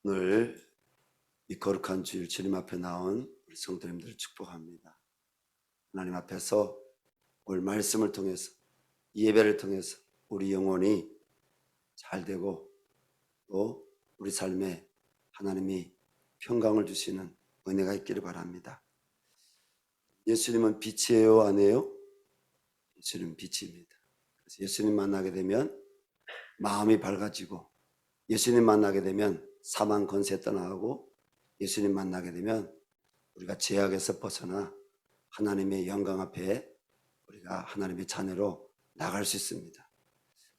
오늘 이 거룩한 주일 주님 앞에 나온 우리 성도님들을 축복합니다. 하나님 앞에서 오늘 말씀을 통해서 이 예배를 통해서 우리 영혼이 잘 되고 또 우리 삶에 하나님이 평강을 주시는 은혜가 있기를 바랍니다. 예수님은 빛이에요, 아니에요? 예수님은 빛입니다. 그래서 예수님 만나게 되면 마음이 밝아지고, 예수님 만나게 되면 사망 권세 떠나가고, 예수님 만나게 되면 우리가 죄악에서 벗어나 하나님의 영광 앞에 우리가 하나님의 자녀로 나갈 수 있습니다.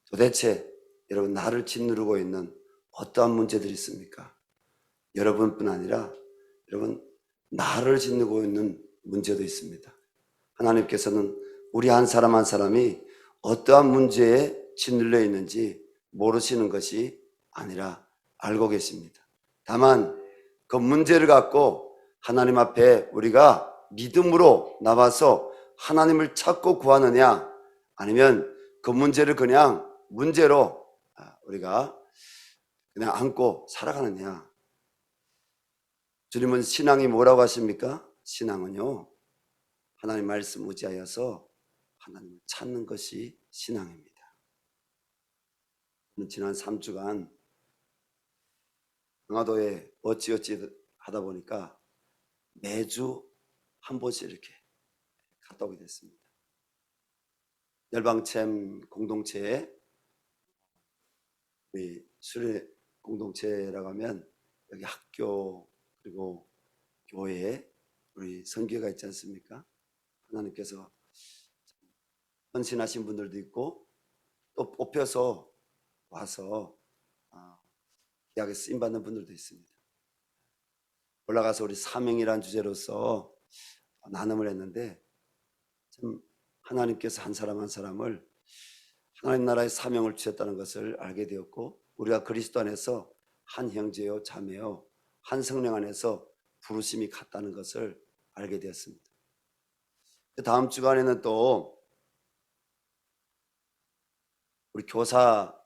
도대체 여러분, 나를 짓누르고 있는 어떠한 문제들이 있습니까? 여러분뿐 아니라 여러분, 나를 짓누르고 있는 문제도 있습니다. 하나님께서는 우리 한 사람 한 사람이 어떠한 문제에 짓눌려 있는지 모르시는 것이 아니라 알고 계십니다. 다만 그 문제를 갖고 하나님 앞에 우리가 믿음으로 나와서 하나님을 찾고 구하느냐, 아니면 그 문제를 그냥 문제로 우리가 그냥 안고 살아가느냐. 주님은 신앙이 뭐라고 하십니까? 신앙은요, 하나님 말씀 의지하여서 하나님을 찾는 것이 신앙입니다. 지난 3주간 강화도에 어찌어찌 하다 보니까 매주 한 번씩 이렇게 갔다 오게 됐습니다. 열방챔 공동체에, 우리 수련회 공동체라고 하면 여기 학교 그리고 교회에 우리 선교가 있지 않습니까? 하나님께서 헌신하신 분들도 있고 또 뽑혀서 와서 귀하게 쓰임받는 분들도 있습니다. 올라가서 우리 사명이라는 주제로서 나눔을 했는데, 참 하나님께서 한 사람 한 사람을 하나님 나라의 사명을 주셨다는 것을 알게 되었고, 우리가 그리스도 안에서 한 형제요 자매요 한 성령 안에서 부르심이 같다는 것을 알게 되었습니다. 다음 주간에는 또 우리 교사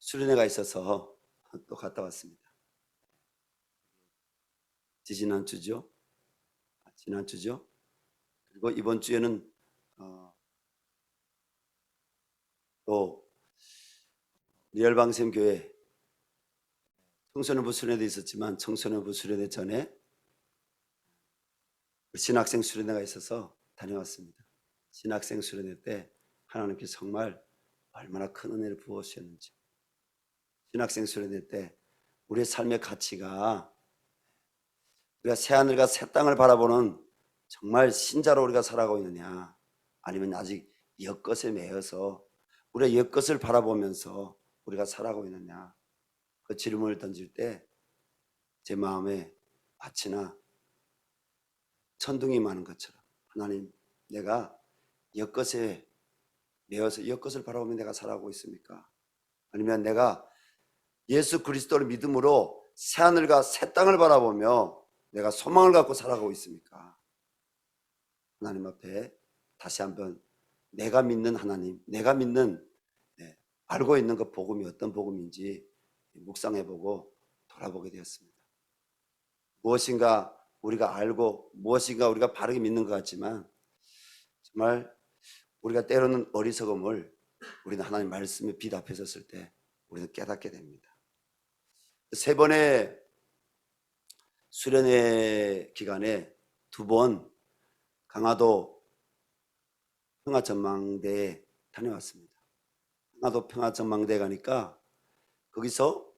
수련회가 있어서 또 갔다 왔습니다. 지난주죠. 그리고 이번 주에는 또 열방샘교회 청소년부 수련회도 있었지만, 청소년부 수련회 전에 신학생 수련회가 있어서 다녀왔습니다. 신학생 수련회 때 하나님께서 정말 얼마나 큰 은혜를 부어주셨는지, 신학생 수련회 때 우리의 삶의 가치가 우리가 새하늘과 새 땅을 바라보는 정말 신자로 우리가 살아가고 있느냐, 아니면 아직 옛것에 매여서 우리가 옛것을 바라보면서 우리가 살아가고 있느냐, 그 질문을 던질 때 제 마음에 마치나 천둥이 마는 것처럼, 하나님, 내가 옛것에 매여서 옛것을 바라보며 내가 살아가고 있습니까? 아니면 내가 예수 그리스도를 믿음으로 새하늘과 새 땅을 바라보며 내가 소망을 갖고 살아가고 있습니까? 하나님 앞에 다시 한번 내가 믿는 하나님, 내가 믿는 알고 있는 그 복음이 어떤 복음인지 묵상해보고 돌아보게 되었습니다. 무엇인가 우리가 알고 무엇인가 우리가 바르게 믿는 것 같지만, 정말 우리가 때로는 어리석음을 우리는 하나님 말씀에 빛 앞에 섰을 때 우리는 깨닫게 됩니다. 3번의 수련회 기간에 2번 강화도 평화전망대에 다녀왔습니다. 강화도 평화전망대에 가니까 거기서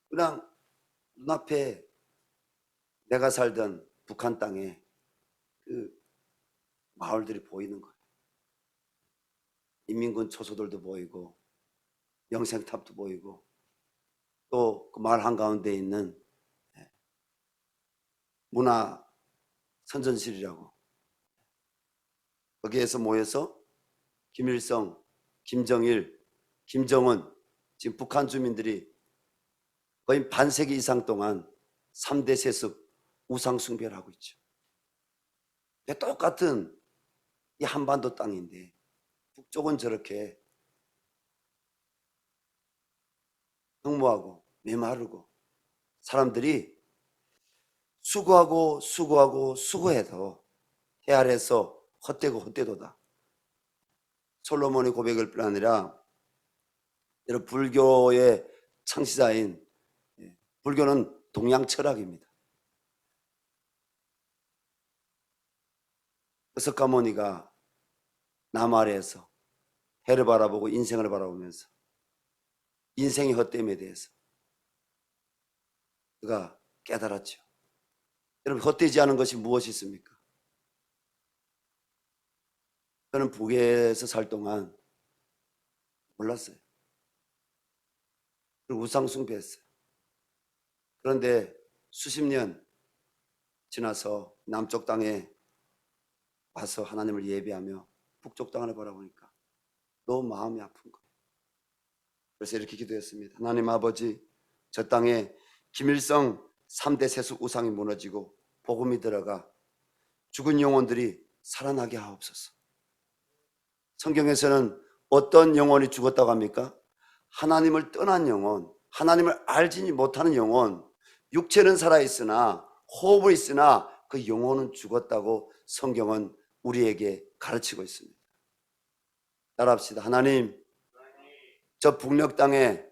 그냥 눈앞에 내가 살던 북한 땅에 그 마을들이 보이는 거예요. 인민군 초소들도 보이고 영생탑도 보이고, 또 그 마을 한가운데 있는 문화 선전실이라고, 거기에서 모여서 김일성, 김정일, 김정은, 지금 북한 주민들이 거의 반세기 이상 동안 3대 세습 우상 숭배를 하고 있죠. 똑같은 이 한반도 땅인데 북쪽은 저렇게 흑무하고 메마르고 사람들이 수고하고 수고하고 수고해도 해 아래서 헛되고 헛되도다. 솔로몬의 고백일 뿐 아니라 여러분, 불교의 창시자인, 불교는 동양 철학입니다. 석가모니가 나무 아래에서 해를 바라보고 인생을 바라보면서 인생의 헛됨에 대해서 그가 깨달았죠. 여러분, 헛되지 않은 것이 무엇이 있습니까? 저는 북에서 살 동안 몰랐어요. 그리고 우상 숭배했어요. 그런데 수십 년 지나서 남쪽 땅에 와서 하나님을 예배하며 북쪽 땅을 바라보니까 너무 마음이 아픈 거예요. 그래서 이렇게 기도했습니다. 하나님 아버지, 저 땅에 김일성 3대 세속 우상이 무너지고 복음이 들어가 죽은 영혼들이 살아나게 하옵소서. 성경에서는 어떤 영혼이 죽었다고 합니까? 하나님을 떠난 영혼, 하나님을 알지 못하는 영혼, 육체는 살아있으나 호흡은 있으나 그 영혼은 죽었다고 성경은 우리에게 가르치고 있습니다. 따라합시다. 하나님, 저 북녘 땅에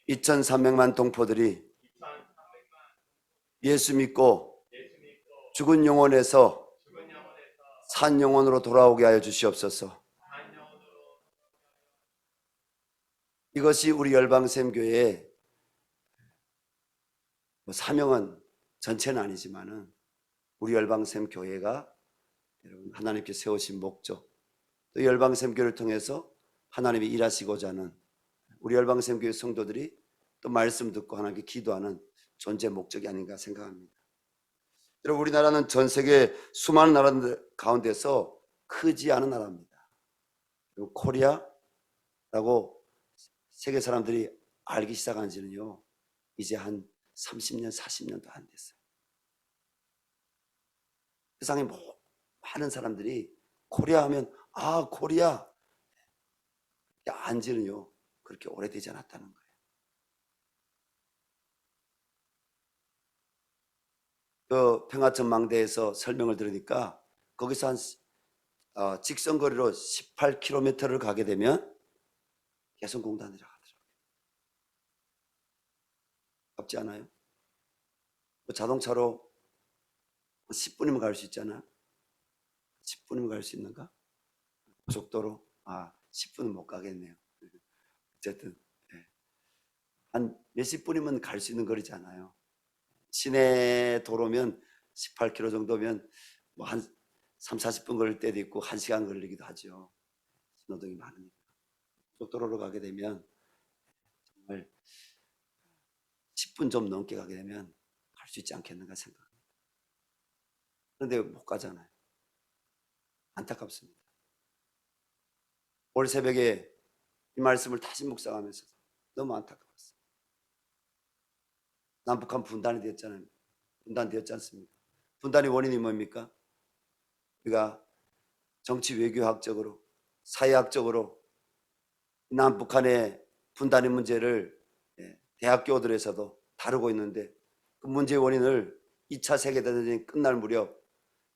2,300만 동포들이 예수 믿고 죽은 영혼에서 산 영혼으로 돌아오게 하여 주시옵소서. 이것이 우리 열방샘교회의 사명은 전체는 아니지만은 우리 열방샘교회가 여러분 하나님께 세우신 목적, 또 열방샘교회를 통해서 하나님이 일하시고자 하는 우리 열방샘교회 성도들이 또 말씀 듣고 하나님께 기도하는 존재 목적이 아닌가 생각합니다. 여러분, 우리나라는 전 세계 수많은 나라들 가운데서 크지 않은 나라입니다. 그리고 코리아라고 세계 사람들이 알기 시작한 지는요, 이제 한 30년, 40년도 안 됐어요. 세상에 많은 사람들이 코리아 하면 아, 코리아 안지는요 그렇게 오래되지 않았다는 거예요. 그 평화천망대에서 설명을 들으니까 거기서 한 직선거리로 18km를 가게 되면 개성공단이라고 하더라고요. 가깝지 않아요? 자동차로 10분이면 갈 수 있잖아. 10분이면 갈 수 있는가? 고속도로 10분은 못 가겠네요. 어쨌든 한 몇십 분이면 갈 수 있는 거리잖아요. 시내 도로면 18km 정도면 뭐 한 3, 40분 걸릴 때도 있고 1시간 걸리기도 하죠. 신호등이 많으니까. 고속도로로 가게 되면 정말 10분 좀 넘게 가게 되면 갈 수 있지 않겠는가 생각합니다. 그런데 못 가잖아요. 안타깝습니다. 올 새벽에 이 말씀을 다시 묵상하면서 너무 안타까웠어요. 남북한 분단이 되었잖아요. 분단되었지 않습니까? 분단의 원인이 뭡니까? 우리가 정치 외교학적으로, 사회학적으로 남북한의 분단의 문제를 대학교들에서도 다루고 있는데 그 문제의 원인을 2차 세계대전이 끝날 무렵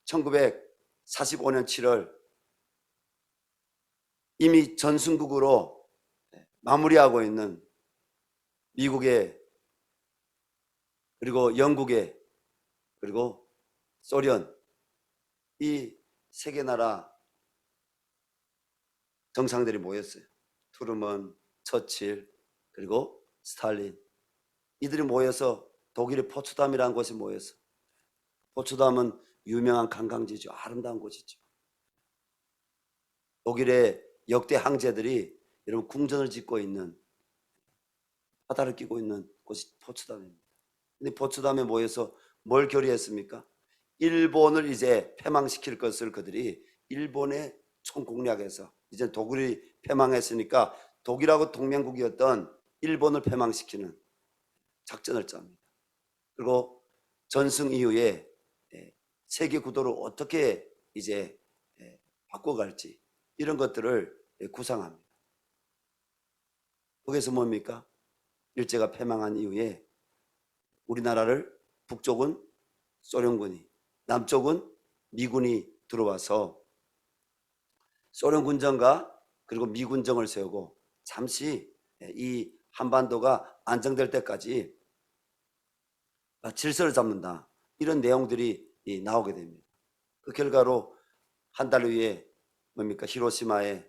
1945년 7월 이미 전순국으로 마무리하고 있는 미국의 그리고 영국의 그리고 소련 이 세 개 나라 정상들이 모였어요. 트루먼, 처칠 그리고 스탈린 이들이 모여서 독일의 포츠담이라는 곳에 모여서 포츠담은 유명한 관광지죠. 아름다운 곳이죠. 독일의 역대 황제들이 여러분 궁전을 짓고 있는 바다를 끼고 있는 곳이 포츠담입니다. 근데 포츠담에 모여서 뭘 결의했습니까? 일본을 이제 패망시킬 것을 그들이 일본에 총공략해서 이제 독일이 패망했으니까 독일하고 동맹국이었던 일본을 패망시키는 작전을 짭니다. 그리고 전승 이후에 세계 구도를 어떻게 이제 바꿔갈지 이런 것들을 구상합니다. 거기서 뭡니까? 일제가 패망한 이후에 우리나라를 북쪽은 소련군이, 남쪽은 미군이 들어와서 소련 군정과 그리고 미 군정을 세우고 잠시 이 한반도가 안정될 때까지 질서를 잡는다, 이런 내용들이 나오게 됩니다. 그 결과로 한 달 후에 뭡니까? 히로시마에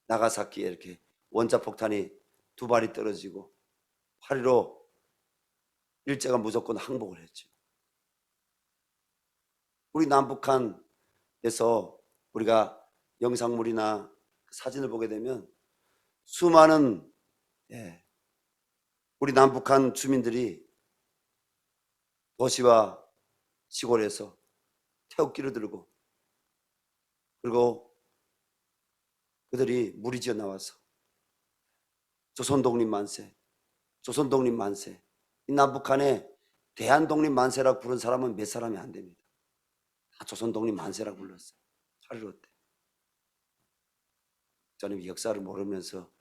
나가사키에 이렇게 원자폭탄이 2발이 떨어지고 8.15 일제가 무조건 항복을 했죠. 우리 남북한에서 우리가 영상물이나 사진을 보게 되면 수많은 우리 남북한 주민들이 도시와 시골에서 태극기를 들고, 그리고 그들이 무리지어 나와서 조선독립 만세, 조선독립 만세. 이 남북한에 대한독립 만세라고 부른 사람은 몇 사람이 안 됩니다. 다 조선독립 만세라고 불렀어요. 8.15 때. 저는 역사를 모르면서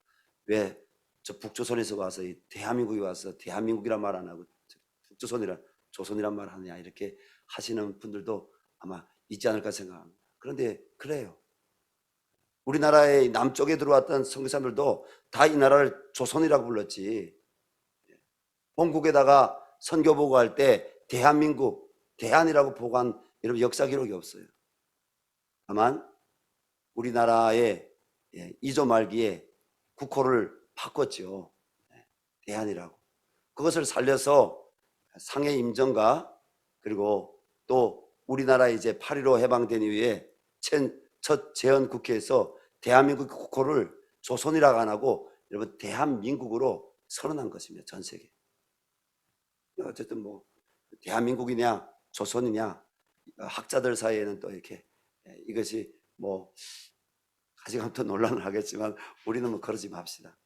왜 저 북조선에서 와서 이 대한민국에 와서 대한민국이란 말 안 하고 조선이란 말 하느냐, 이렇게 하시는 분들도 아마 있지 않을까 생각합니다. 그런데 그래요. 우리나라의 남쪽에 들어왔던 선교사들도 다 이 나라를 조선이라고 불렀지, 본국에다가 선교 보고할 때 대한민국, 대한이라고 보고한 이런 역사 기록이 없어요. 다만 우리나라의 이조 말기에 국호를 바꿨죠. 대한이라고. 그것을 살려서 상해 임정과 그리고 또 우리나라 이제 8.15 해방된 이후에 첫 재헌 국회에서 대한민국 국호를 조선이라고 안 하고 여러분 대한민국으로 선언한 것입니다. 전 세계. 어쨌든 뭐 대한민국이냐 조선이냐, 학자들 사이에는 또 이렇게 이것이 뭐 가지가부터 논란을 하겠지만 우리는 뭐 그러지 맙시다.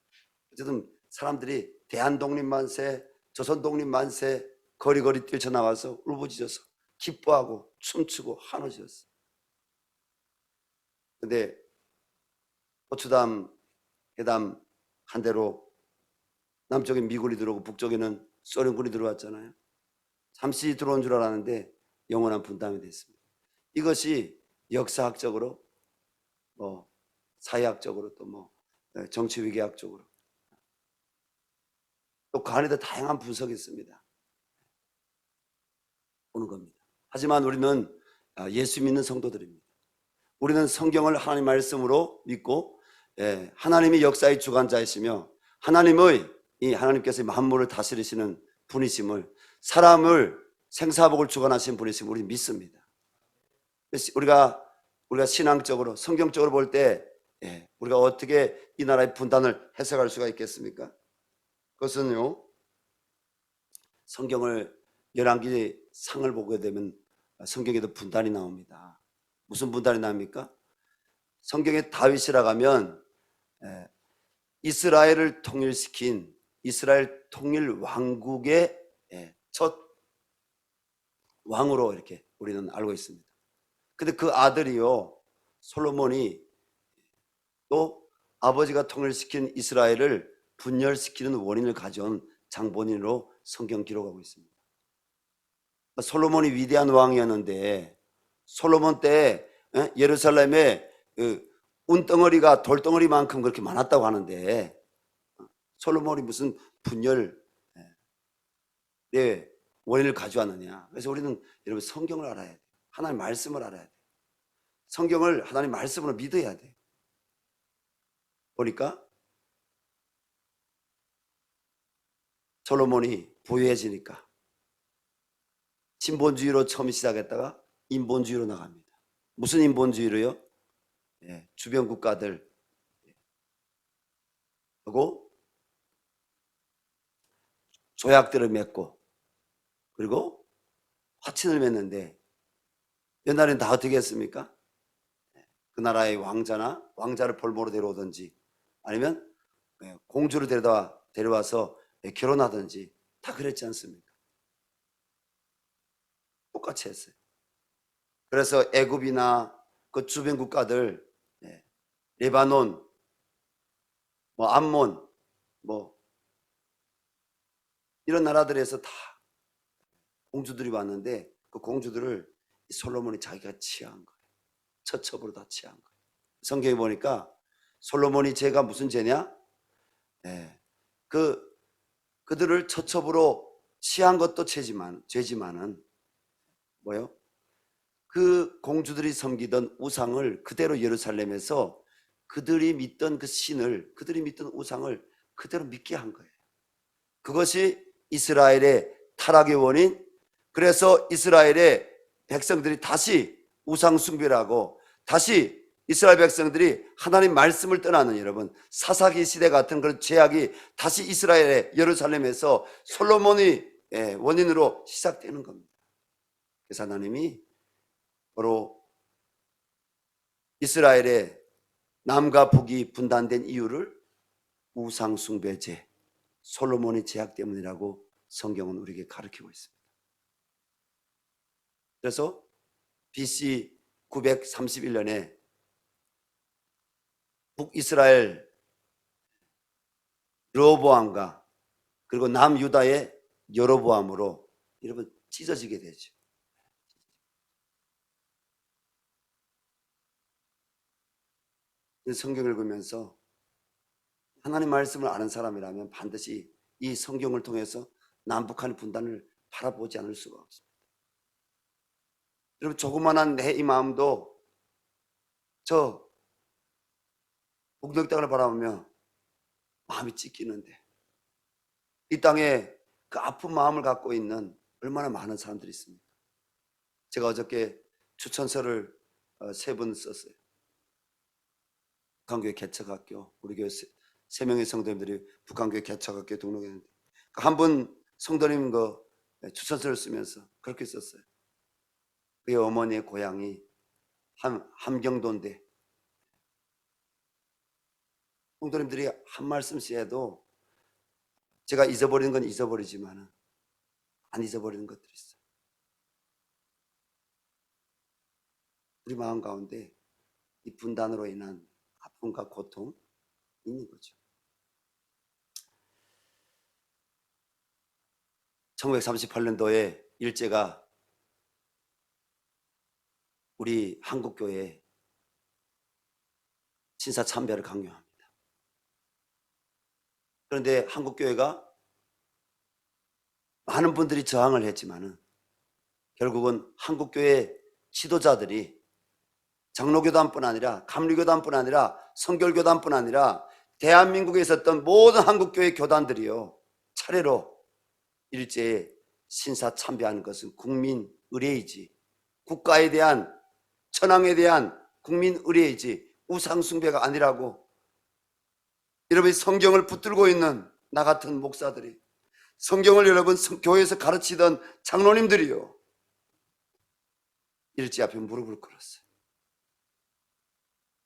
어쨌든 사람들이 대한독립만세, 조선독립만세 거리거리 뛰쳐나와서 울부짖어서 기뻐하고 춤추고 한호지었어. 근데 포츠담 회담 한 대로 남쪽에 미군이 들어오고 북쪽에는 소련군이 들어왔잖아요. 잠시 들어온 줄 알았는데 영원한 분담이 됐습니다. 이것이 역사학적으로 뭐 사회학적으로 또 뭐 정치위계학적으로 또 그 안에도 다양한 분석이 있습니다. 보는 겁니다. 하지만 우리는 예수 믿는 성도들입니다. 우리는 성경을 하나님 말씀으로 믿고 하나님이 역사의 주관자이시며 하나님께서 만물을 다스리시는 분이심을, 사람을 생사복을 주관하신 분이심을 우리 믿습니다. 우리가 신앙적으로 성경적으로 볼 때 우리가 어떻게 이 나라의 분단을 해석할 수가 있겠습니까? 그것은요, 성경을 열왕기 상을 보게 되면 성경에도 분단이 나옵니다. 무슨 분단이 나옵니까? 성경에 다윗이라고 하면 이스라엘을 통일시킨 이스라엘 통일 왕국의 첫 왕으로 이렇게 우리는 알고 있습니다. 근데 그 아들이요, 솔로몬이 또 아버지가 통일시킨 이스라엘을 분열시키는 원인을 가져온 장본인으로 성경 기록하고 있습니다. 솔로몬이 위대한 왕이었는데 솔로몬 때 예루살렘에 운덩어리가 돌덩어리만큼 그렇게 많았다고 하는데 솔로몬이 무슨 분열의 원인을 가져왔느냐. 그래서 우리는 여러분 성경을 알아야 돼요. 하나님 말씀을 알아야 돼요. 성경을 하나님 말씀으로 믿어야 돼요. 보니까 솔로몬이 부유해지니까 진본주의로 처음 시작했다가 인본주의로 나갑니다. 무슨 인본주의로요? 주변 국가들 하고 조약들을 맺고 그리고 화친을 맺는데 옛날에는 다 어떻게 했습니까? 그 나라의 왕자를 볼모로 데려오든지 아니면 공주를 데려와서 결혼하든지 다 그랬지 않습니까? 똑같이 했어요. 그래서 애굽이나 그 주변 국가들, 레바논, 뭐 암몬, 뭐 이런 나라들에서 다 공주들이 왔는데 그 공주들을 솔로몬이 자기가 취한 거예요. 처첩으로 다 취한 거예요. 성경에 보니까 솔로몬이 죄가 무슨 죄냐? 그들을 처첩으로 취한 것도 죄지만은 뭐요? 그 공주들이 섬기던 우상을 그대로 예루살렘에서 그들이 믿던 그 신을, 그들이 믿던 우상을 그대로 믿게 한 거예요. 그것이 이스라엘의 타락의 원인. 그래서 이스라엘의 백성들이 다시 우상 숭배를 하고 다시 이스라엘 백성들이 하나님 말씀을 떠나는, 여러분, 사사기 시대 같은 그런 죄악이 다시 이스라엘의 예루살렘에서 솔로몬의 원인으로 시작되는 겁니다. 그래서 하나님이 바로 이스라엘의 남과 북이 분단된 이유를 우상 숭배죄, 솔로몬의 죄악 때문이라고 성경은 우리에게 가르치고 있습니다. 그래서 BC 931년에 북이스라엘 르호보암과 그리고 남유다의 여로보암으로 여러분 찢어지게 되죠. 성경을 읽으면서 하나님 말씀을 아는 사람이라면 반드시 이 성경을 통해서 남북한 분단을 바라보지 않을 수가 없습니다. 여러분, 조그만한 내 이 마음도 저 북녘 땅을 바라보며 마음이 찢기는데, 이 땅에 그 아픈 마음을 갖고 있는 얼마나 많은 사람들이 있습니까? 제가 어저께 추천서를 3분 썼어요. 북한교회 개척학교, 우리 교회 3명의 성도님들이 북한교회 개척학교에 등록했는데 한 분 성도님 추천서를 쓰면서 그렇게 썼어요. 그의 어머니의 고향이 함경도인데, 성도님들이 한 말씀씩 해도 제가 잊어버리는 건 잊어버리지만 안 잊어버리는 것들이 있어요. 우리 마음 가운데 이 분단으로 인한 아픔과 고통 있는 거죠. 1938년도에 일제가 우리 한국교회에 신사참배를 강요합니다. 그런데 한국교회가 많은 분들이 저항을 했지만은 결국은 한국교회 지도자들이 장로교단뿐 아니라 감리교단뿐 아니라 성결교단뿐 아니라 대한민국에 있었던 모든 한국교회 교단들이요, 차례로 일제에 신사참배하는 것은 국민 의례이지, 국가에 대한, 천황에 대한 국민 의례이지 우상 숭배가 아니라고, 여러분이 성경을 붙들고 있는 나 같은 목사들이, 성경을 여러분 교회에서 가르치던 장로님들이요, 일제 앞에 무릎을 꿇었어요.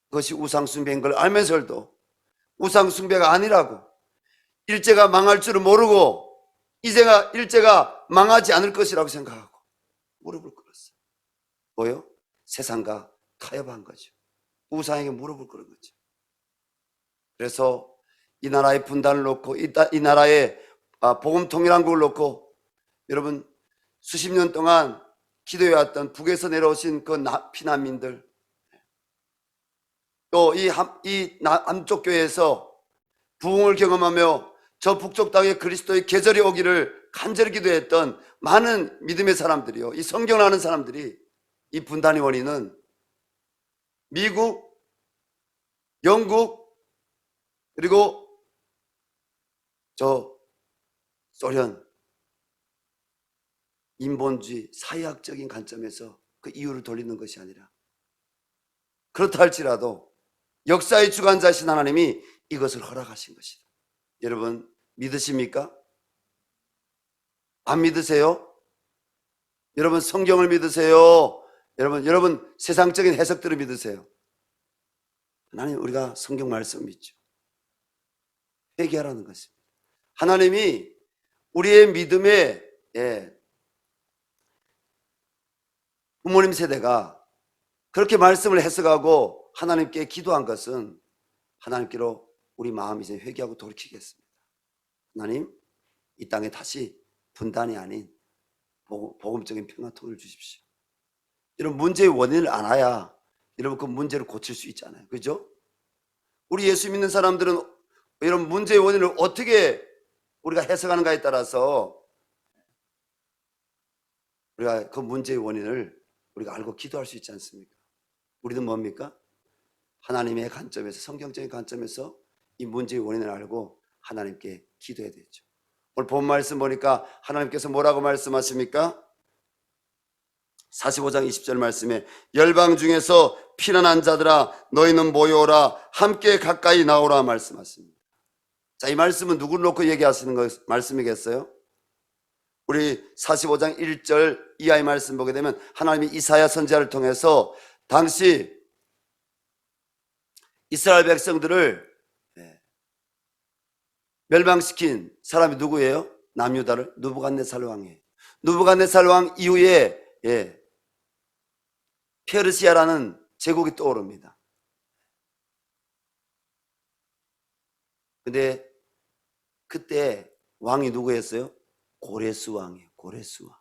그것이 우상 숭배인 걸 알면서도 우상 숭배가 아니라고, 일제가 망할 줄은 모르고 이제가 일제가 망하지 않을 것이라고 생각하고 무릎을 꿇었어요. 뭐요? 세상과 타협한 거죠. 우상에게 무릎을 꿇은 거죠. 그래서 이 나라의 분단을 놓고 이 나라의 복음 통일한국을 놓고 여러분 수십 년 동안 기도해왔던 북에서 내려오신 그 피난민들, 또 이 남쪽 교회에서 부흥을 경험하며 저 북쪽 땅에 그리스도의 계절이 오기를 간절히 기도했던 많은 믿음의 사람들이요, 이 성경을 아는 사람들이 이 분단의 원인은 미국, 영국, 그리고 저 소련 인본주의 사회학적인 관점에서 그 이유를 돌리는 것이 아니라, 그렇다 할지라도 역사의 주관자이신 하나님이 이것을 허락하신 것이다. 여러분 믿으십니까? 안 믿으세요? 여러분 성경을 믿으세요? 여러분 세상적인 해석들을 믿으세요? 하나님, 우리가 성경 말씀 믿죠. 회개하라는 것입니다. 하나님이 우리의 믿음의 부모님 세대가 그렇게 말씀을 해석하고 하나님께 기도한 것은 하나님께로 우리 마음이 이제 회개하고 돌이키겠습니다. 하나님, 이 땅에 다시 분단이 아닌 복음적인 평안통을 주십시오. 이런 문제의 원인을 알아야 여러분 그 문제를 고칠 수 있잖아요. 그죠? 우리 예수 믿는 사람들은 이런 문제의 원인을 어떻게 우리가 해석하는가에 따라서 우리가 그 문제의 원인을 우리가 알고 기도할 수 있지 않습니까? 우리는 뭡니까? 하나님의 관점에서, 성경적인 관점에서 이 문제의 원인을 알고 하나님께 기도해야 되죠. 오늘 본 말씀 보니까 하나님께서 뭐라고 말씀하십니까? 45장 20절 말씀에 열방 중에서 피난한 자들아 너희는 모여오라 함께 가까이 나오라 말씀하십니다. 자, 이 말씀은 누구를 놓고 얘기하시는 말씀이겠어요? 우리 45장 1절 이하의 말씀 보게 되면 하나님이 이사야 선지자를 통해서 당시 이스라엘 백성들을 멸망시킨 사람이 누구예요? 남유다를 느부갓네살 왕이에요. 느부갓네살 왕 이후에 페르시아라는 제국이 떠오릅니다. 근데 그때 왕이 누구였어요? 고레스 왕이에요. 고레스 왕.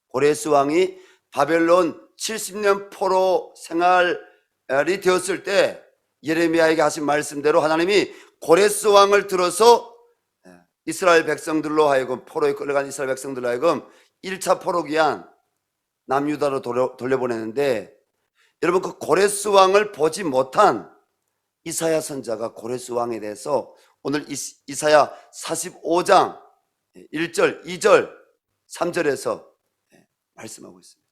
고레스 왕이 바벨론 70년 포로 생활이 되었을 때 예레미야에게 하신 말씀대로 하나님이 고레스 왕을 들어서 이스라엘 백성들로 하여금 포로에 끌려간 이스라엘 백성들로 하여금 1차 포로 기한 남유다로 돌려보내는데 여러분 그 고레스 왕을 보지 못한 이사야 선자가 고레스 왕에 대해서 오늘 이사야 45장 1절, 2절, 3절에서 말씀하고 있습니다.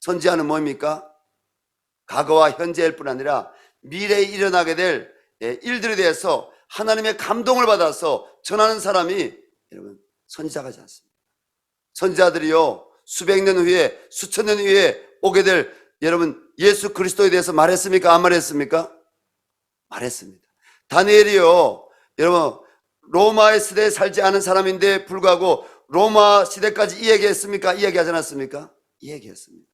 선지자는 뭡니까? 과거와 현재일 뿐 아니라 미래에 일어나게 될 일들에 대해서 하나님의 감동을 받아서 전하는 사람이 여러분 선지자가지 않습니다. 선지자들이요 수백 년 후에 수천 년 후에 오게 될 여러분 예수 그리스도에 대해서 말했습니까? 안 말했습니까? 말했습니다. 다니엘이요 여러분 로마의 시대에 살지 않은 사람인데 불구하고 로마 시대까지 이야기했습니까? 이야기하지 않았습니까? 이야기했습니다.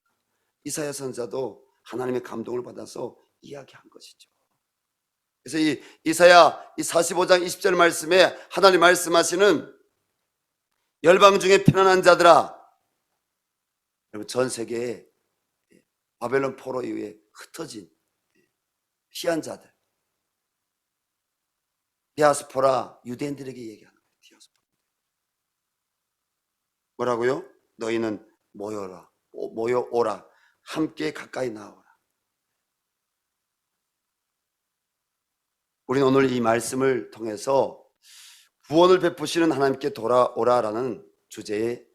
이사야 선지자도 하나님의 감동을 받아서 이야기한 것이죠. 그래서 이 이사야 45장 20절 말씀에 하나님 말씀하시는 열방 중에 편안한 자들아, 여러분 전 세계에 바벨론 포로 이후에 흩어진 피한 자들, 디아스포라 유대인들에게 얘기하는 거예요. 디아스포라. 뭐라고요? 너희는 모여오라 함께 가까이 나오라. 우리는 오늘 이 말씀을 통해서 구원을 베푸시는 하나님께 돌아오라라는 주제의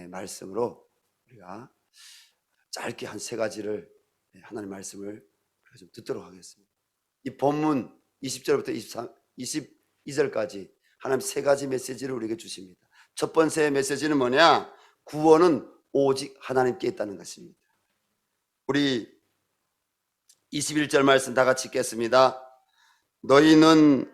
말씀으로 우리가 짧게 한 세 가지를 하나님 말씀을 좀 듣도록 하겠습니다. 이 본문 20절부터 22절까지 하나님 세 가지 메시지를 우리에게 주십니다. 첫 번째 메시지는 뭐냐? 구원은 오직 하나님께 있다는 것입니다. 우리 21절 말씀 다 같이 읽겠습니다. 너희는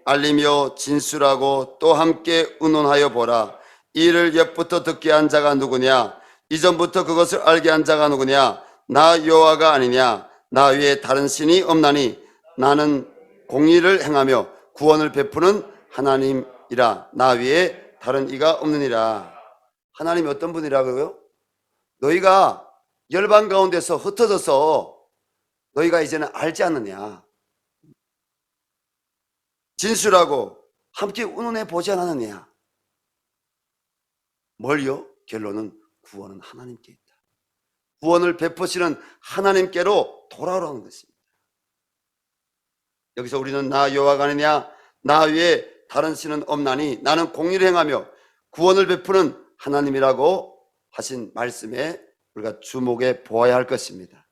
알리며 진술하고 또 함께 의논하여 보라. 이를 옛부터 듣게 한 자가 누구냐? 이전부터 그것을 알게 한 자가 누구냐? 나 여호와가 아니냐? 나 위에 다른 신이 없나니 나는 공의를 행하며 구원을 베푸는 하나님이라. 나 위에 다른 이가 없느니라. 하나님이 어떤 분이라고요? 너희가 열방 가운데서 흩어져서 너희가 이제는 알지 않느냐? 진술하고 함께 의논해 보지 않았느냐? 뭘요? 결론은 구원은 하나님께 있다. 구원을 베푸시는 하나님께로 돌아오라는 것입니다. 여기서 우리는 나 여호와가 아니냐? 나 위에 다른 신은 없나니 나는 공의를 행하며 구원을 베푸는 하나님이라고 하신 말씀에 우리가 주목해 보아야 할 것입니다.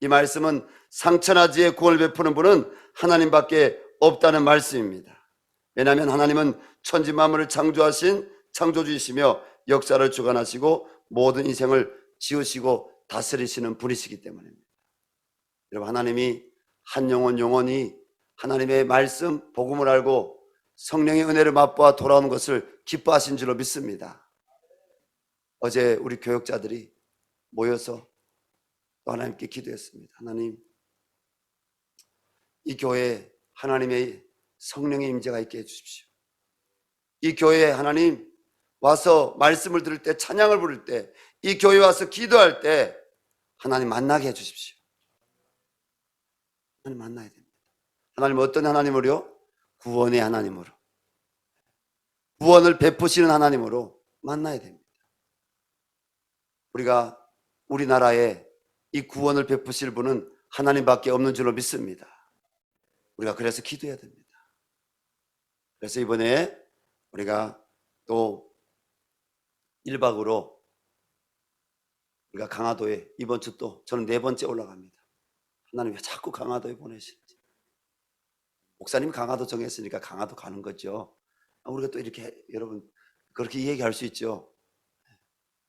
이 말씀은 상천하지에 구원을 베푸는 분은 하나님밖에 없다는 말씀입니다. 왜냐하면 하나님은 천지 만물을 창조하신 창조주이시며 역사를 주관하시고 모든 인생을 지으시고 다스리시는 분이시기 때문입니다. 여러분 하나님이 한 영혼 영혼이 하나님의 말씀 복음을 알고 성령의 은혜를 맛보아 돌아오는 것을 기뻐하신 줄로 믿습니다. 어제 우리 교역자들이 모여서 또 하나님께 기도했습니다. 하나님, 이 교회에 하나님의 성령의 임재가 있게 해주십시오. 이 교회에 하나님 와서 말씀을 들을 때, 찬양을 부를 때, 이 교회 와서 기도할 때 하나님 만나게 해주십시오. 하나님 만나야 됩니다. 하나님 어떤 하나님으로요? 구원의 하나님으로, 구원을 베푸시는 하나님으로 만나야 됩니다. 우리가 우리나라에 이 구원을 베푸실 분은 하나님밖에 없는 줄로 믿습니다. 우리가 그래서 기도해야 됩니다. 그래서 이번에 우리가 또 1박으로 우리가 강화도에, 이번 주 또 저는 4번째 올라갑니다. 하나님 왜 자꾸 강화도에 보내시는지. 목사님이 강화도 정했으니까 강화도 가는 거죠. 우리가 또 이렇게 여러분 그렇게 얘기할 수 있죠.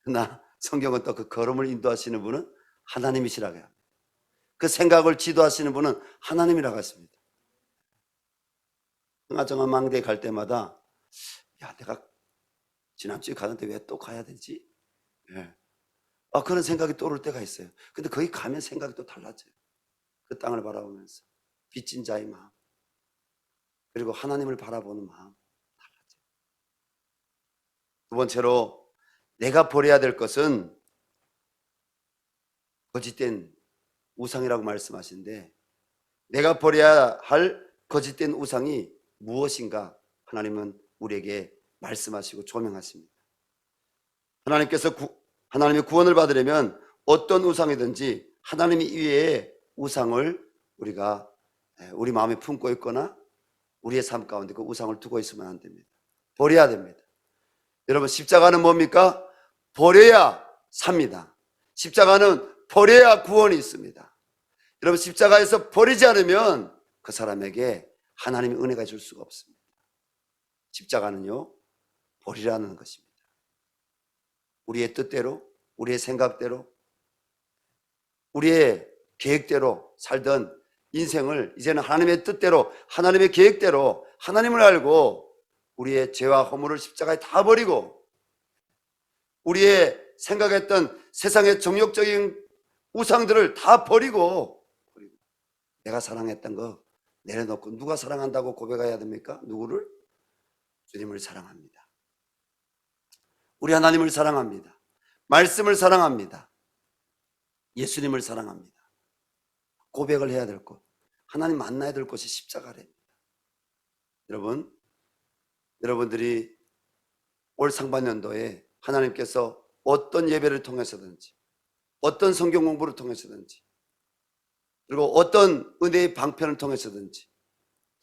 그러나 성경은 또 그 걸음을 인도하시는 분은 하나님이시라고 합니다. 그 생각을 지도하시는 분은 하나님이라고 했습니다. 흥하정화 망대에 갈 때마다 야, 내가 지난주에 가는데 왜 또 가야 되지? 예. 그런 생각이 떠오를 때가 있어요. 근데 거기 가면 생각이 또 달라져요. 그 땅을 바라보면서 빚진 자의 마음, 그리고 하나님을 바라보는 마음 달라져요. 두 번째로 내가 버려야 될 것은 거짓된 우상이라고 말씀하시는데, 내가 버려야 할 거짓된 우상이 무엇인가 하나님은 우리에게 말씀하시고 조명하십니다. 하나님께서 하나님의 구원을 받으려면 어떤 우상이든지 하나님 이외의 우상을 우리가 우리 마음에 품고 있거나 우리의 삶 가운데 그 우상을 두고 있으면 안 됩니다. 버려야 됩니다. 여러분, 십자가는 뭡니까? 버려야 삽니다. 십자가는 버려야 구원이 있습니다. 여러분, 십자가에서 버리지 않으면 그 사람에게 하나님의 은혜가 줄 수가 없습니다. 십자가는요, 버리라는 것입니다. 우리의 뜻대로, 우리의 생각대로, 우리의 계획대로 살던 인생을 이제는 하나님의 뜻대로, 하나님의 계획대로 하나님을 알고 우리의 죄와 허물을 십자가에 다 버리고, 우리의 생각했던 세상의 정욕적인 우상들을 다 버리고 내가 사랑했던 거 내려놓고, 누가 사랑한다고 고백해야 됩니까? 누구를? 주님을 사랑합니다. 우리 하나님을 사랑합니다. 말씀을 사랑합니다. 예수님을 사랑합니다. 고백을 해야 될 곳, 하나님 만나야 될 곳이 십자가랍니다. 여러분들이 올 상반년도에 하나님께서 어떤 예배를 통해서든지, 어떤 성경 공부를 통해서든지, 그리고 어떤 은혜의 방편을 통해서든지,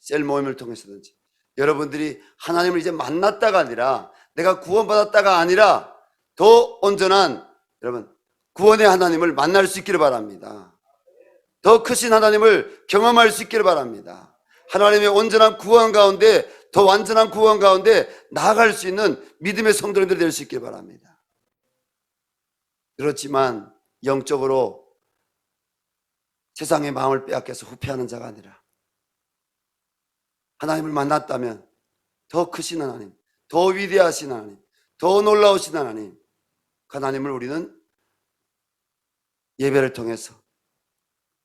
셀 모임을 통해서든지 여러분들이 하나님을 이제 만났다가 아니라, 내가 구원받았다가 아니라 더 온전한 여러분 구원의 하나님을 만날 수 있기를 바랍니다. 더 크신 하나님을 경험할 수 있기를 바랍니다. 하나님의 온전한 구원 가운데, 더 완전한 구원 가운데 나아갈 수 있는 믿음의 성도님들 될 수 있기를 바랍니다. 그렇지만 영적으로 세상의 마음을 빼앗겨서 후퇴하는 자가 아니라 하나님을 만났다면 더 크신 하나님, 더 위대하신 하나님, 더 놀라우신 하나님, 그 하나님을 우리는 예배를 통해서,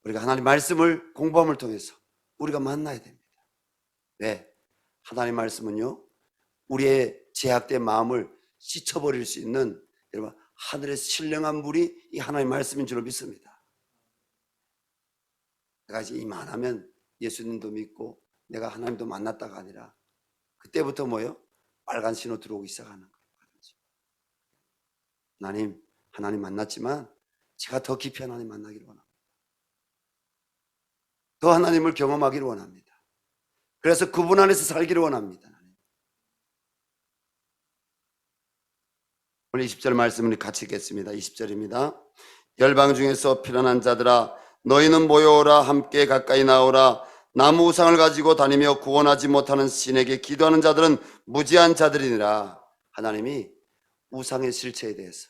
우리가 하나님 말씀을 공부함을 통해서 우리가 만나야 됩니다. 왜? 하나님 말씀은요, 우리의 제약된 마음을 씻어버릴 수 있는 여러분 하늘의 신령한 물이 이 하나님 말씀인 줄로 믿습니다. 내가 이제 이만하면 예수님도 믿고 내가 하나님도 만났다가 아니라 그때부터 뭐예요? 빨간 신호 들어오기 시작하는 거예요. 하나님 만났지만 제가 더 깊이 하나님 만나기를 원합니다. 더 하나님을 경험하기를 원합니다. 그래서 그분 안에서 살기를 원합니다. 오늘 20절 말씀을 같이 읽겠습니다. 20절입니다. 열방 중에서 피난한 자들아, 너희는 모여오라. 함께 가까이 나오라. 나무 우상을 가지고 다니며 구원하지 못하는 신에게 기도하는 자들은 무지한 자들이니라. 하나님이 우상의 실체에 대해서,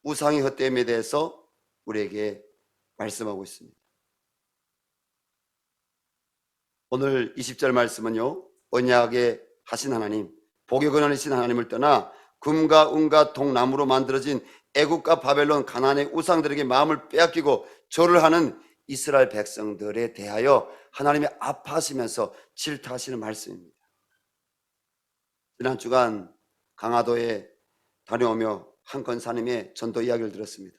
우상의 헛됨에 대해서 우리에게 말씀하고 있습니다. 오늘 20절 말씀은요, 언약에 하신 하나님, 복의 근원이신 하나님을 떠나 금과 은과 동나무로 만들어진 애국과 바벨론 가나안의 우상들에게 마음을 빼앗기고 절을 하는 이스라엘 백성들에 대하여 하나님이 아파하시면서 질타하시는 말씀입니다. 지난 주간 강화도에 다녀오며 한 권사님의 전도 이야기를 들었습니다.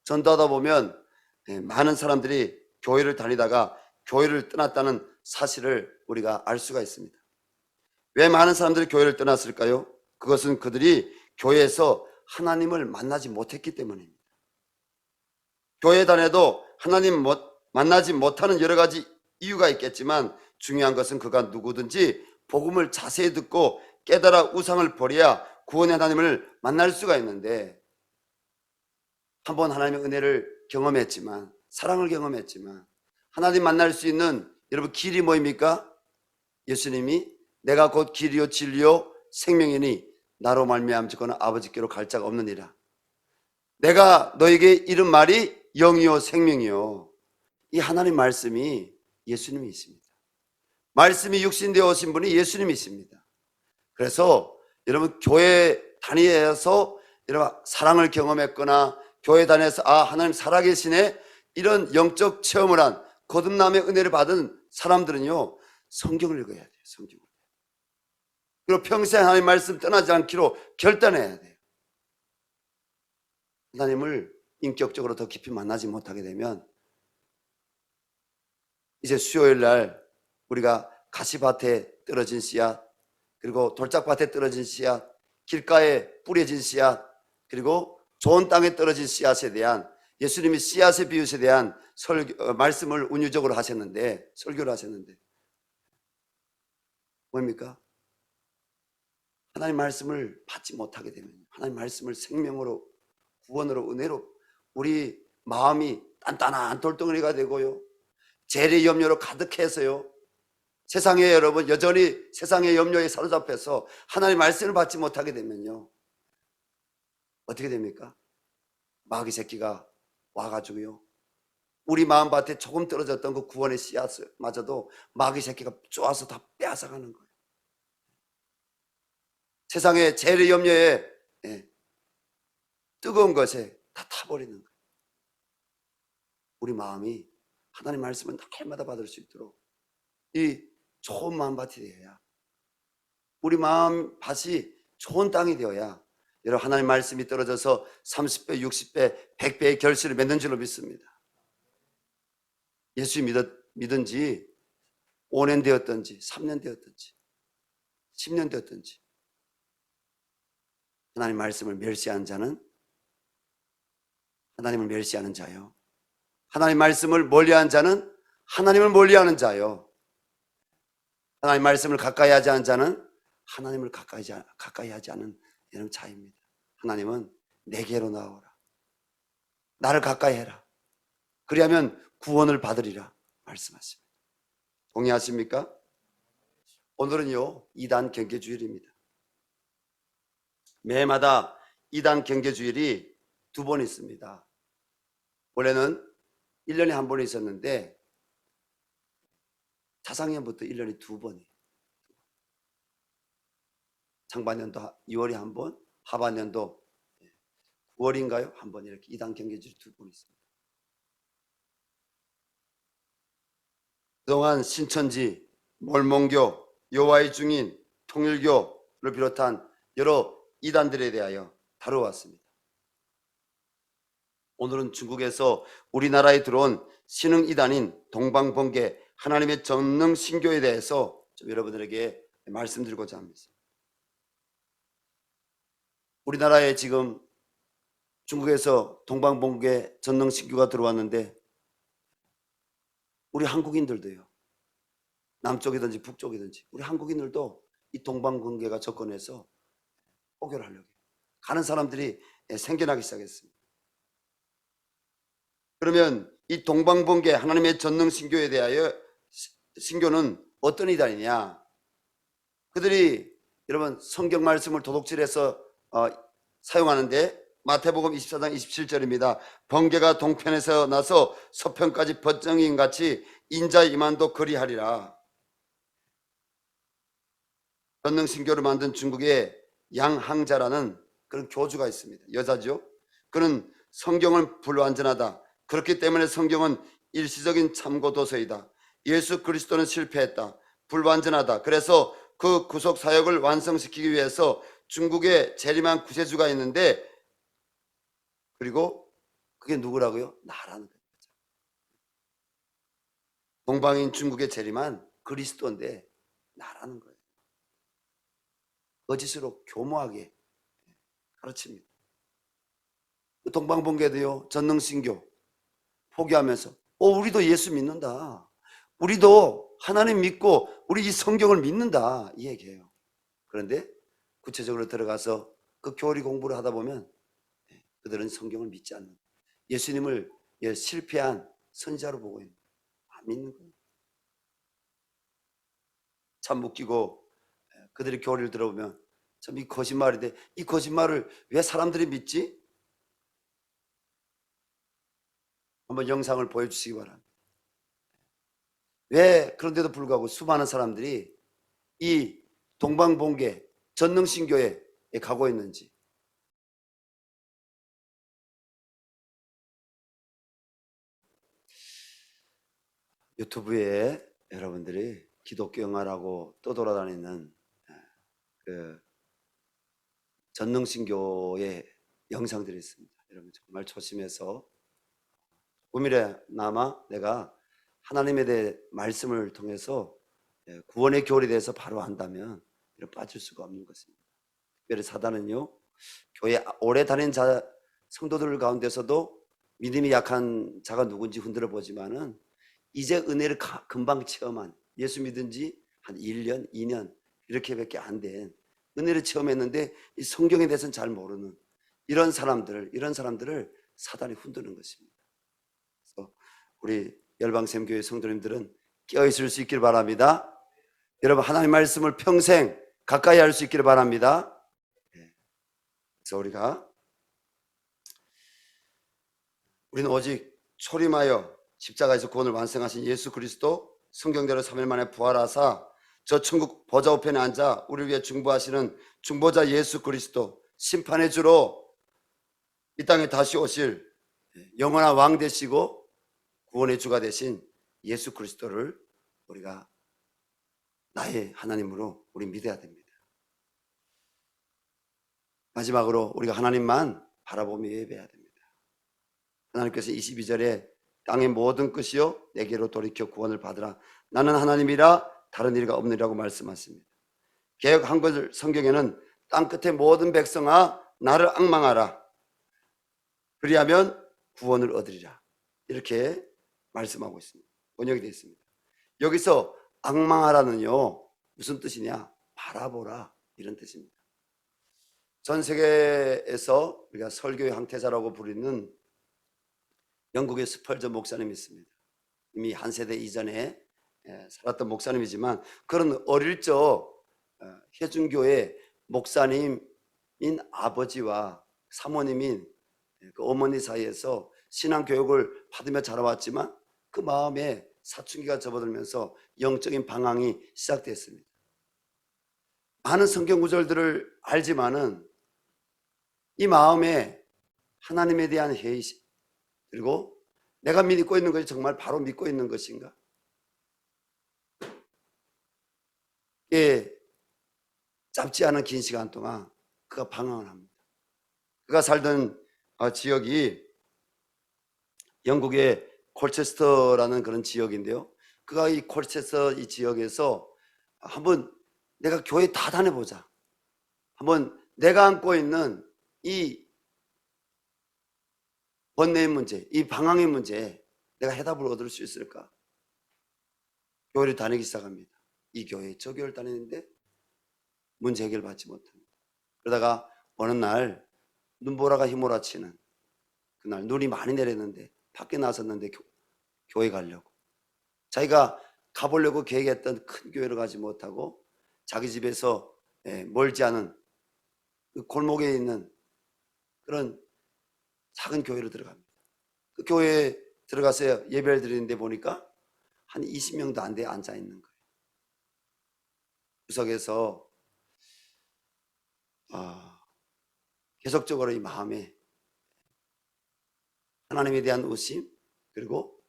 전도하다 보면 많은 사람들이 교회를 다니다가 교회를 떠났다는 사실을 우리가 알 수가 있습니다. 왜 많은 사람들이 교회를 떠났을까요? 그것은 그들이 교회에서 하나님을 만나지 못했기 때문입니다. 교회 다녀도 하나님 만나지 못하는 여러 가지 이유가 있겠지만 중요한 것은 그가 누구든지 복음을 자세히 듣고 깨달아 우상을 버려야 구원의 하나님을 만날 수가 있는데, 한번 하나님의 은혜를 경험했지만, 사랑을 경험했지만 하나님 만날 수 있는 여러분 길이 뭐입니까? 예수님이 내가 곧 길이요 진리요 생명이니 나로 말미암지거나 아버지께로 갈 자가 없느니라. 내가 너에게 이른 말이 영이요 생명이요. 이 하나님 말씀이 예수님이 있습니다. 말씀이 육신되어 오신 분이 예수님이십니다. 그래서 여러분 교회 다니면서 여러분 사랑을 경험했거나 교회 다녀서 하나님 살아계시네 이런 영적 체험을 한 거듭남의 은혜를 받은 사람들은요 성경을 읽어야 돼요. 성경을. 그리고 평생 하나님 말씀 떠나지 않기로 결단해야 돼요. 하나님을 인격적으로 더 깊이 만나지 못하게 되면 이제 수요일 날 우리가 가시밭에 떨어진 씨앗, 그리고 돌짝밭에 떨어진 씨앗, 길가에 뿌려진 씨앗, 그리고 좋은 땅에 떨어진 씨앗에 대한 예수님이 씨앗의 비유에 대한 말씀을 운유적으로 하셨는데, 설교를 하셨는데 뭡니까? 하나님 말씀을 받지 못하게 되면, 하나님 말씀을 생명으로 구원으로 은혜로 우리 마음이 단단한 돌덩어리가 되고요, 재래 염려로 가득해서요, 세상에 여러분 여전히 세상의 염려에 사로잡혀서 하나님 말씀을 받지 못하게 되면요 어떻게 됩니까? 마귀 새끼가 와가지고요 우리 마음밭에 조금 떨어졌던 그 구원의 씨앗마저도 마귀 새끼가 쪼아서 다 빼앗아가는 거예요. 세상의 재래 염려에 뜨거운 것에 다 타버리는 거예요. 우리 마음이 하나님 말씀을 날마다 받을 수 있도록 이 좋은 마음밭이 되어야, 우리 마음밭이 좋은 땅이 되어야 여러분 하나님 말씀이 떨어져서 30배, 60배, 100배의 결실을 맺는 줄로 믿습니다. 예수 믿은 지 5년 되었든지 3년 되었든지 10년 되었든지 하나님 말씀을 멸시하는 자는 하나님을 멸시하는 자요, 하나님 말씀을 멀리하는 자는 하나님을 멀리하는 자요, 하나님 말씀을 가까이 하지 않은 자는 하나님을 가까이 하지 않은 이런 자입니다. 하나님은 내게로 나오라, 나를 가까이 해라, 그리하면 구원을 받으리라 말씀하십니다. 동의하십니까? 오늘은요 2단 경계주일입니다. 매해마다 2단 경계주일이 2번 있습니다. 원래는 1년에 한 번 있었는데 차상년부터 1년에 2번이에요. 상반년도 2월에 한 번, 하반년도 9월인가요? 한 번, 이렇게 2단 경계주일이 2번 있습니다. 그동안 신천지, 몰몬교, 여호와의 증인, 통일교를 비롯한 여러 이단들에 대하여 다뤄왔습니다. 오늘은 중국에서 우리나라에 들어온 신흥 이단인 동방번개 하나님의 전능 신교에 대해서 좀 여러분들에게 말씀드리고자 합니다. 우리나라에 지금 중국에서 동방번개 전능 신교가 들어왔는데 우리 한국인들도요, 남쪽이든지 북쪽이든지 우리 한국인들도 이 동방번개가 접근해서 포교를 하려고 가는 사람들이 생겨나기 시작했습니다. 그러면 이 동방번개 하나님의 전능 신교에 대하여 신교는 어떤 이단이냐? 그들이 여러분 성경 말씀을 도둑질해서 사용하는데 마태복음 24장 27절입니다. 번개가 동편에서 나서 서편까지 벗정인 같이 인자의 임한도 그리하리라. 전능 신교를 만든 중국의 양항자라는 그런 교주가 있습니다. 여자죠. 그는 성경은 불완전하다, 그렇기 때문에 성경은 일시적인 참고 도서이다, 예수 그리스도는 실패했다, 불완전하다, 그래서 그 구속 사역을 완성시키기 위해서 중국에 재림한 구세주가 있는데, 그리고 그게 누구라고요? 나라는 거예요. 동방인 중국에 재림한 그리스도인데 나라는 거예요. 거짓으로 교모하게 가르칩니다. 동방봉계도요, 전능신교 포기하면서 우리도 예수 믿는다, 우리도 하나님 믿고 우리 이 성경을 믿는다, 이 얘기예요. 그런데 구체적으로 들어가서 그 교리 공부를 하다 보면 그들은 성경을 믿지 않는, 예수님을 실패한 선지자로 보고 있는, 안 믿는 거예요. 참 웃기고, 그들의 교리를 들어보면 참 이 거짓말인데, 이 거짓말을 왜 사람들이 믿지? 한번 영상을 보여주시기 바랍니다. 왜 그런데도 불구하고 수많은 사람들이 이 동방봉계 전능신교에 가고 있는지. 유튜브에 여러분들이 기독교 영화라고 떠돌아다니는 그 전능신교의 영상들이 있습니다. 여러분 정말 조심해서, 꿈이래나마 내가 하나님에 대해 말씀을 통해서 구원의 교리에 대해서 바로 한다면 빠질 수가 없는 것입니다. 특별히 사단은요, 교회 오래 다닌 성도들 가운데서도 믿음이 약한 자가 누군지 흔들어 보지만은 이제 은혜를 금방 체험한, 예수 믿은 지 한 1년, 2년 이렇게밖에 안 된, 은혜를 체험했는데 이 성경에 대해서는 잘 모르는 이런 사람들을 사단이 흔드는 것입니다. 그래서 우리 열방샘교회 성도님들은 깨어있을 수 있기를 바랍니다. 여러분, 하나님의 말씀을 평생 가까이 할 수 있기를 바랍니다. 그래서 우리는 오직 초림하여 십자가에서 구원을 완성하신 예수 그리스도, 성경대로 3일 만에 부활하사 저 천국 보좌 우편에 앉아 우리를 위해 중보하시는 중보자 예수 그리스도, 심판의 주로 이 땅에 다시 오실 영원한 왕 되시고 구원의 주가 되신 예수 그리스도를 우리가 나의 하나님으로 우리 믿어야 됩니다. 마지막으로 우리가 하나님만 바라보며 예배해야 됩니다. 하나님께서 22절에 땅의 모든 끝이요 내게로 돌이켜 구원을 받으라, 나는 하나님이라 다른 이가 없느니라고 말씀하십니다. 개역 한글 성경에는 땅끝의 모든 백성아 나를 앙망하라, 그리하면 구원을 얻으리라, 이렇게 말씀하고 있습니다. 번역이 되어 있습니다. 여기서 앙망하라는요 무슨 뜻이냐, 바라보라, 이런 뜻입니다. 전 세계에서 우리가 설교의 황태자라고 부르는 영국의 스펄전 목사님이 있습니다. 이미 한 세대 이전에 살았던 목사님이지만, 그런 어릴 적 회중교회 목사님인 아버지와 사모님인 그 어머니 사이에서 신앙교육을 받으며 자라왔지만 그 마음에 사춘기가 접어들면서 영적인 방황이 시작됐습니다. 많은 성경 구절들을 알지만은 이 마음에 하나님에 대한 회의심, 그리고 내가 믿고 있는 것이 정말 바로 믿고 있는 것인가, 짧지 않은 긴 시간 동안 그가 방황을 합니다. 그가 살던 지역이 영국의 콜체스터라는 그런 지역인데요, 그가 이 콜체스터 이 지역에서 한번 내가 교회 다 다녀보자, 한번 내가 안고 있는 이 번뇌의 문제, 이 방황의 문제에 내가 해답을 얻을 수 있을까, 교회를 다니기 시작합니다. 이 교회 저 교회를 다니는데 문제 해결 받지 못합니다. 그러다가 어느 날 눈보라가 휘몰아치는 그날, 눈이 많이 내렸는데 밖에 나섰는데 교회 가려고, 자기가 가보려고 계획했던 큰 교회를 가지 못하고 자기 집에서 멀지 않은 그 골목에 있는 그런 작은 교회로 들어갑니다. 그 교회에 들어가서 예배를 드리는데 보니까 한 20명도 안 돼 앉아 있는 거예요. 구석에서 계속적으로 이 마음에 하나님에 대한 의심, 그리고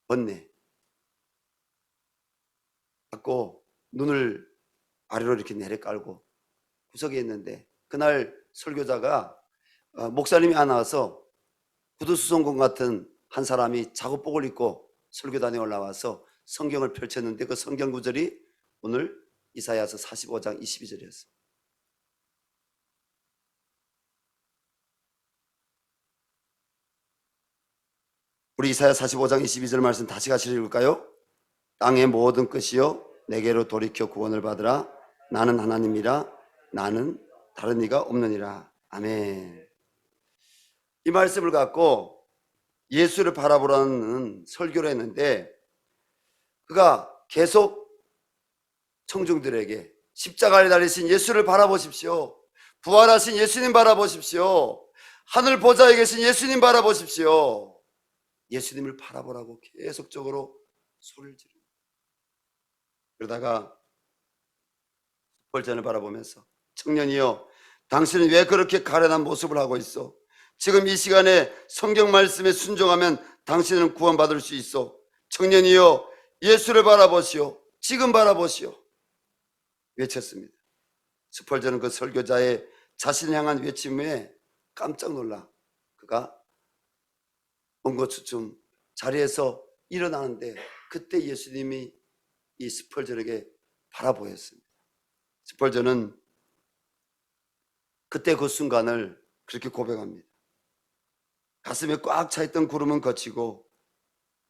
번뇌 갖고 눈을 아래로 이렇게 내려 깔고 구석에 있는데 그날 설교자가 목사님이 안 와서 구두수송공 같은 한 사람이 작업복을 입고 설교단에 올라와서 성경을 펼쳤는데 그 성경 구절이 오늘 이사야서 45장 22절이었어요. 우리 이사야 45장 22절 말씀 다시 같이 읽을까요? 땅의 모든 끝이요 내게로 돌이켜 구원을 받으라. 나는 하나님이라. 나는 다른 이가 없느니라. 아멘. 이 말씀을 갖고 예수를 바라보라는 설교를 했는데 그가 계속 청중들에게 십자가에 달리신 예수를 바라보십시오. 부활하신 예수님 바라보십시오. 하늘 보좌에 계신 예수님 바라보십시오. 예수님을 바라보라고 계속적으로 소리를 지릅니다. 그러다가 벌전을 바라보면서 청년이여 당신은 왜 그렇게 가련한 모습을 하고 있어? 지금 이 시간에 성경 말씀에 순종하면 당신은 구원받을 수 있어. 청년이여 예수를 바라보시오. 지금 바라보시오. 외쳤습니다. 스펄전은 그 설교자의 자신을 향한 외침에 깜짝 놀라 그가 엉거주춤 자리에서 일어나는데 그때 예수님이 이 스펄전에게 바라보였습니다. 스펄전은 그때 그 순간을 그렇게 고백합니다. 가슴에 꽉 차있던 구름은 거치고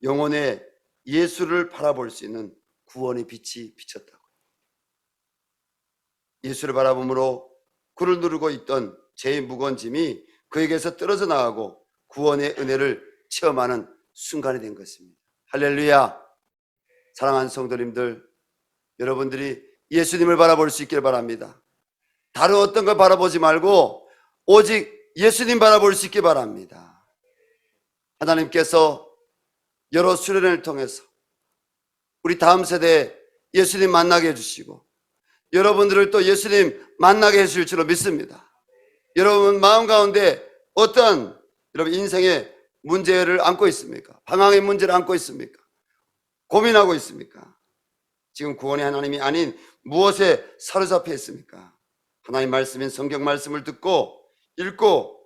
영혼에 예수를 바라볼 수 있는 구원의 빛이 비쳤다고. 예수를 바라봄으로 굴을 누르고 있던 죄의 무거운 짐이 그에게서 떨어져 나가고 구원의 은혜를 체험하는 순간이 된 것입니다. 할렐루야. 사랑하는 성도님들, 여러분들이 예수님을 바라볼 수 있길 바랍니다. 다른 어떤 걸 바라보지 말고 오직 예수님 바라볼 수 있길 바랍니다. 하나님께서 여러 수련을 통해서 우리 다음 세대에 예수님 만나게 해주시고 여러분들을 또 예수님 만나게 해주실 줄로 믿습니다. 여러분 마음 가운데 어떤 여러분 인생의 문제를 안고 있습니까? 방황의 문제를 안고 있습니까? 고민하고 있습니까? 지금 구원의 하나님이 아닌 무엇에 사로잡혀 있습니까? 하나님 말씀인 성경 말씀을 듣고 읽고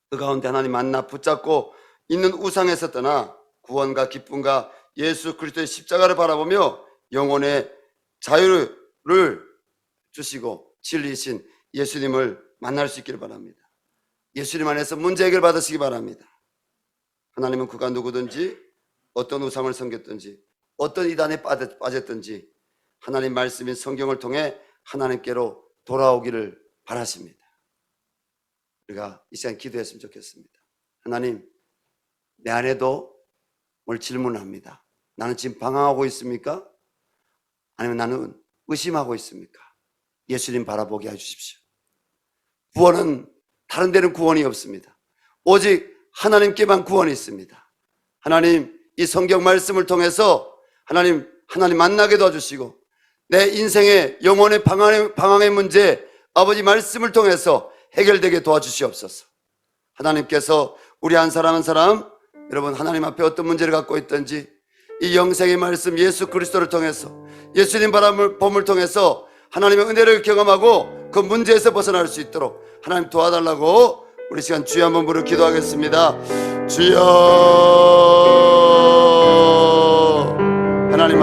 그 가운데 하나님 만나 붙잡고 있는 우상에서 떠나 구원과 기쁨과 예수 그리스도의 십자가를 바라보며 영혼의 자유를 주시고 진리이신 예수님을 만날 수 있기를 바랍니다. 예수님 안에서 문제 해결 받으시기 바랍니다. 하나님은 그가 누구든지 어떤 우상을 섬겼든지 어떤 이단에 빠졌든지 하나님 말씀인 성경을 통해 하나님께로 돌아오기를 바라십니다. 우리가 이 시간 기도했으면 좋겠습니다. 하나님, 내 안에도 오늘 질문합니다. 나는 지금 방황하고 있습니까? 아니면 나는 의심하고 있습니까? 예수님 바라보게 해주십시오. 구원은 다른 데는 구원이 없습니다. 오직 하나님께만 구원이 있습니다. 하나님, 이 성경 말씀을 통해서 하나님 만나게 도와주시고 내 인생의 영혼의 방황의 문제 아버지 말씀을 통해서 해결되게 도와주시옵소서. 하나님께서 우리 한 사람 한 사람 여러분 하나님 앞에 어떤 문제를 갖고 있든지 이 영생의 말씀 예수 그리스도를 통해서 예수님 바람을 통해서 하나님의 은혜를 경험하고 그 문제에서 벗어날 수 있도록 하나님 도와달라고 우리 시간 주여 한번 부르 기도하겠습니다. 주여 하나님